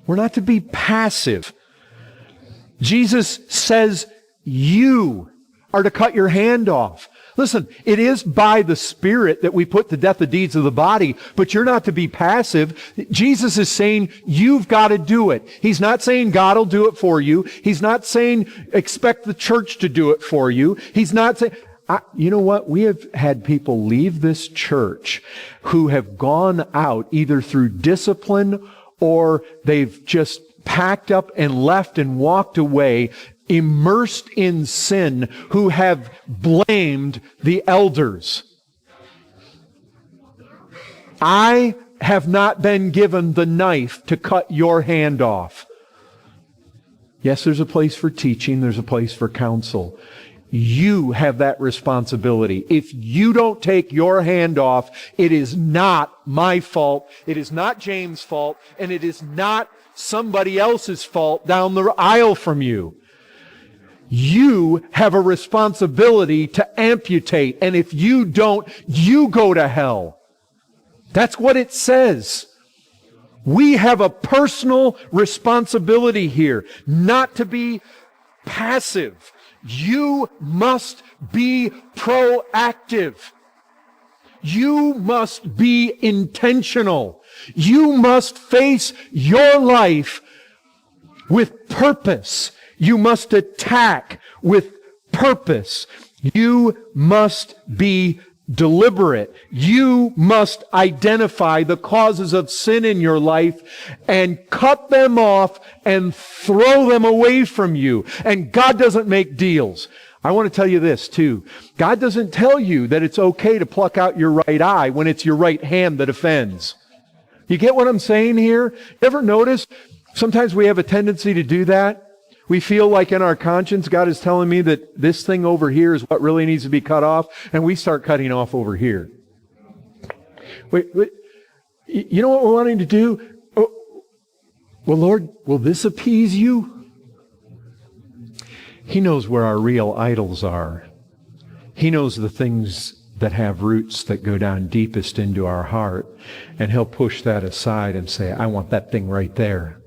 We're not to be passive. Jesus says you are to cut your hand off. Listen, it is by the Spirit that we put to death the deeds of the body, but you're not to be passive. Jesus is saying you've got to do it. He's not saying God will do it for you. He's not saying expect the church to do it for you. He's not saying... you know what? We have had people leave this church who have gone out either through discipline or they've just packed up and left and walked away immersed in sin, who have blamed the elders. I have not been given the knife to cut your hand off. Yes, there's a place for teaching, there's a place for counsel. You have that responsibility. If you don't take your hand off, it is not my fault, it is not James' fault, and it is not somebody else's fault down the aisle from you. You have a responsibility to amputate, and if you don't, you go to hell. That's what it says. We have a personal responsibility here, not to be passive. You must be proactive. You must be intentional. You must face your life with purpose. You must attack with purpose. You must be deliberate. You must identify the causes of sin in your life and cut them off and throw them away from you. And God doesn't make deals. I want to tell you this too. God doesn't tell you that it's okay to pluck out your right eye when it's your right hand that offends. You get what I'm saying here? Ever notice sometimes we have a tendency to do that? We feel like in our conscience, God is telling me that this thing over here is what really needs to be cut off, and we start cutting off over here. Wait, you know what we're wanting to do? Oh, well, Lord, will this appease you? He knows where our real idols are. He knows the things that have roots that go down deepest into our heart, and He'll push that aside and say, I want that thing right there.